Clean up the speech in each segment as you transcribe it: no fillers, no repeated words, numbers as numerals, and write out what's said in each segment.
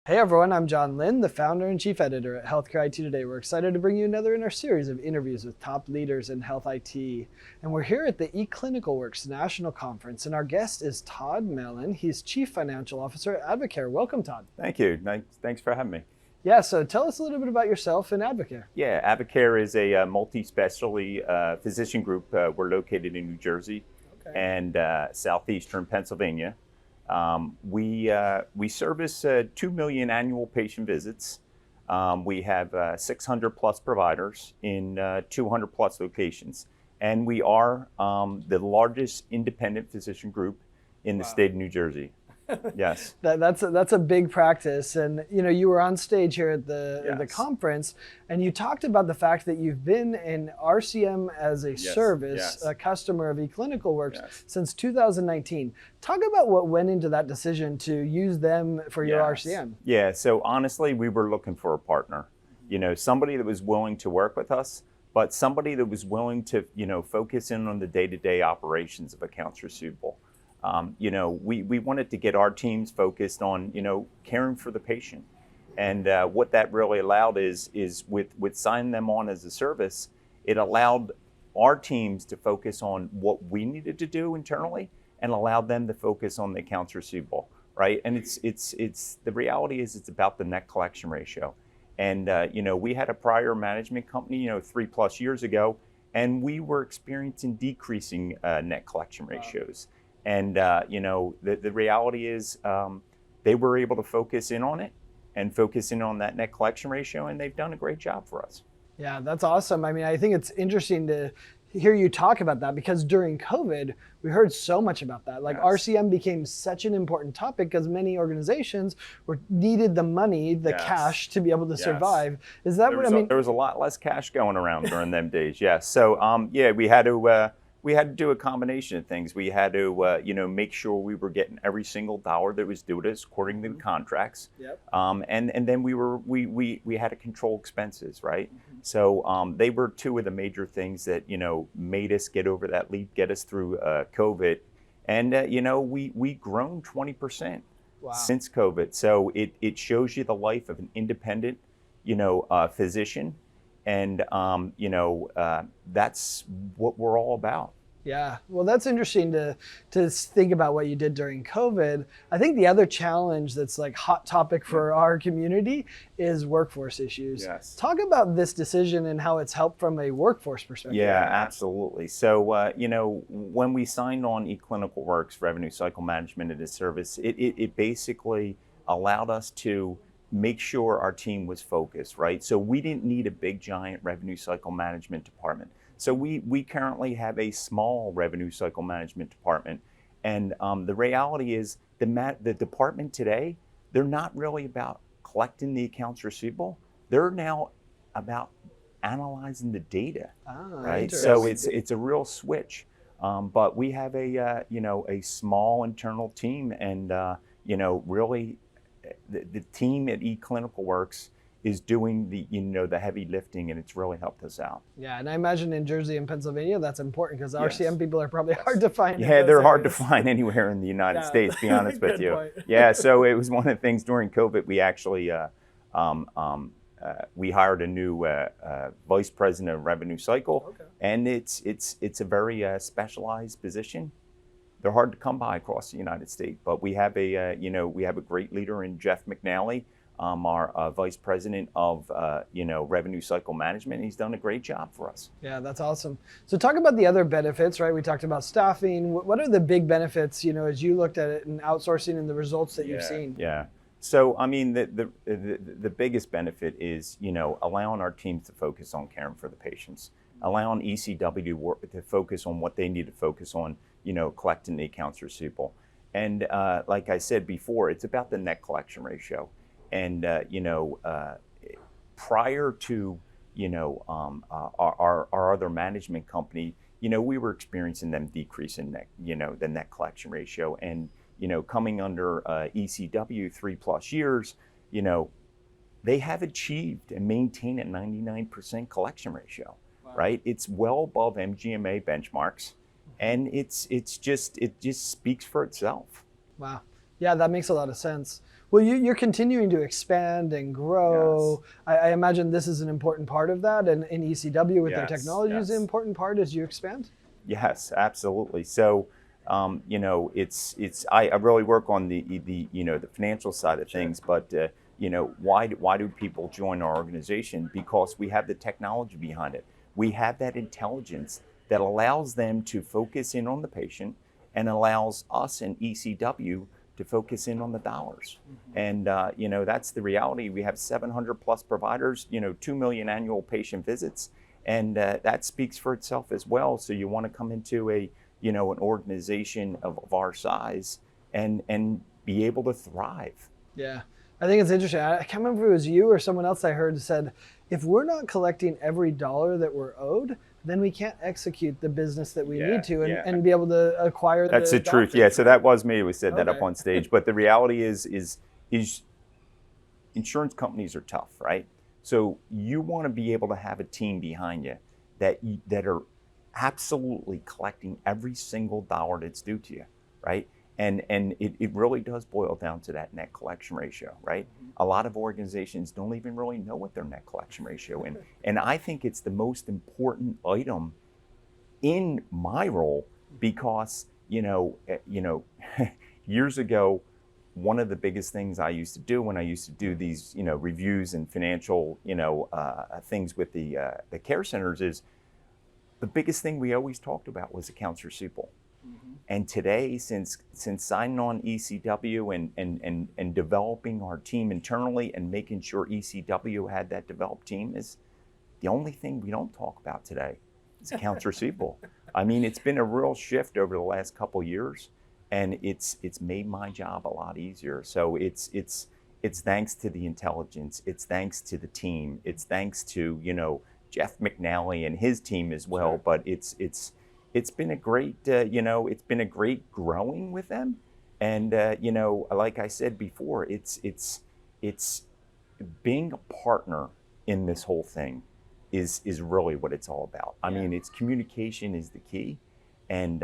Hey everyone, I'm John Lynn, the founder and chief editor at Healthcare IT Today. We're excited to bring you another in our series of interviews with top leaders in health IT. And we're here at the eClinicalWorks National Conference, and our guest is Todd Mallon. He's Chief Financial Officer at Advocare. Welcome, Todd. Thank you. Thanks for having me. Yeah, so tell us a little bit about yourself and Advocare. Yeah, Advocare is a multi-specialty physician group. We're located in New Jersey and southeastern Pennsylvania. We service 2 million annual patient visits. We have 600 plus providers in 200 plus locations. And we are the largest independent physician group in the state of New Jersey. Yes. That's a big practice. And you were on stage here at the conference, and you talked about the fact that you've been in RCM as a service, a customer of eClinicalWorks since 2019. Talk about what went into that decision to use them for your RCM. Yeah, so honestly, we were looking for a partner. Somebody that was willing to work with us, but somebody that was willing to, focus in on the day-to-day operations of accounts receivable. We wanted to get our teams focused on, caring for the patient. And what that really allowed is with signing them on as a service, it allowed our teams to focus on what we needed to do internally and allowed them to focus on the accounts receivable, right? And it's the reality is it's about the net collection ratio. And, we had a prior management company, 3+ years ago, and we were experiencing decreasing net collection ratios. And, the reality is they were able to focus in on it and focus in on that net collection ratio, and they've done a great job for us. Yeah, that's awesome. I mean, I think it's interesting to hear you talk about that because during COVID, we heard so much about that. Like RCM became such an important topic because many organizations needed the money, the cash to be able to survive. Is that what I mean? There was a lot less cash going around during them days, yes. So, we had to do a combination of things. We had to, make sure we were getting every single dollar that was due to us according to the contracts. Yep. And then we had to control expenses, right? So they were two of the major things that made us get over that leap, get us through COVID, and we grown 20% since COVID. So it shows you the life of an independent, physician. And, that's what we're all about. Yeah, well, that's interesting to think about what you did during COVID. I think the other challenge that's like hot topic for our community is workforce issues. Yes. Talk about this decision and how it's helped from a workforce perspective. Yeah, absolutely. So, when we signed on eClinicalWorks Revenue Cycle Management as a service, it basically allowed us to make sure our team was focused, right? So we didn't need a big giant revenue cycle management department. So we currently have a small revenue cycle management department. And the reality is the department today, they're not really about collecting the accounts receivable. They're now about analyzing the data, right? So it's a real switch. But we have a small internal team and, really the team at eClinicalWorks is doing the heavy lifting, and it's really helped us out. Yeah, and I imagine in Jersey and Pennsylvania that's important because RCM people are probably hard to find. Yeah, they're hard to find anywhere in the United States, to be honest with you. Point. Yeah, so it was one of the things during COVID. We actually we hired a new vice president of revenue cycle, and it's a very specialized position. They're hard to come by across the United States, but we have a great leader in Jeff McNally, our vice president of revenue cycle management. He's done a great job for us. Yeah, that's awesome. So talk about the other benefits, right? We talked about staffing. What are the big benefits, as you looked at it in outsourcing and the results that you've seen? Yeah. So I mean, the biggest benefit is allowing our teams to focus on caring for the patients, allowing ECW to focus on what they need to focus on. Collecting the accounts receivable. And like I said before, it's about the net collection ratio. And, prior to, our other management company, we were experiencing them decrease in the net collection ratio. And, coming under ECW 3+ years, they have achieved and maintained a 99% collection ratio, right? It's well above MGMA benchmarks. And it just speaks for itself. Wow. Yeah, that makes a lot of sense. Well, you're continuing to expand and grow. Yes. I imagine this is an important part of that, and in ECW with their technology is an important part as you expand? Yes, absolutely. So, I really work on the financial side of things, but why do people join our organization? Because we have the technology behind it. We have that intelligence that allows them to focus in on the patient and allows us in ECW to focus in on the dollars. And, that's the reality. We have 700 plus providers, 2 million annual patient visits, and that speaks for itself as well. So you want to come into an organization of our size and be able to thrive. Yeah. I think it's interesting. I can't remember if it was you or someone else I heard said, if we're not collecting every dollar that we're owed, then we can't execute the business that we need to and be able to acquire the That's the truth. Yeah, so that was me who said that up on stage. But the reality is insurance companies are tough, right? So you want to be able to have a team behind you that are absolutely collecting every single dollar that's due to you, right? And it really does boil down to that net collection ratio, right? A lot of organizations don't even really know what their net collection ratio is. And I think it's the most important item in my role because, years ago, one of the biggest things I used to do when I used to do these, reviews and financial, things with the care centers is the biggest thing we always talked about was accounts receivable. And today, since signing on ECW and developing our team internally and making sure ECW had that developed team, is the only thing we don't talk about today is accounts receivable. I mean, it's been a real shift over the last couple years, and it's made my job a lot easier. So it's thanks to the intelligence, it's thanks to the team, it's thanks to Jeff McNally and his team as well. Sure. But it's been a great, it's been a great growing with them. And, like I said before, it's being a partner in this whole thing is really what it's all about. I mean, it's communication is the key. And,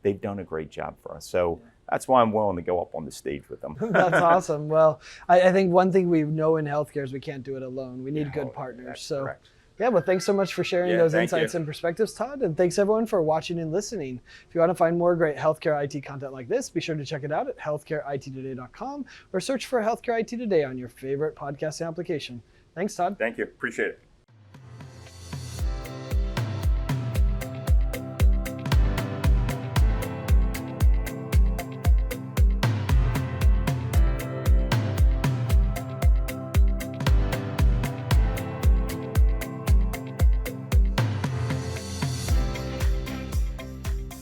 they've done a great job for us. So that's why I'm willing to go up on the stage with them. That's awesome. Well, I think one thing we know in healthcare is we can't do it alone. We need good partners. So. Correct. Yeah, well, thanks so much for sharing those insights and perspectives, Todd. And thanks everyone for watching and listening. If you want to find more great healthcare IT content like this, be sure to check it out at healthcareittoday.com or search for Healthcare IT Today on your favorite podcasting application. Thanks, Todd. Thank you. Appreciate it.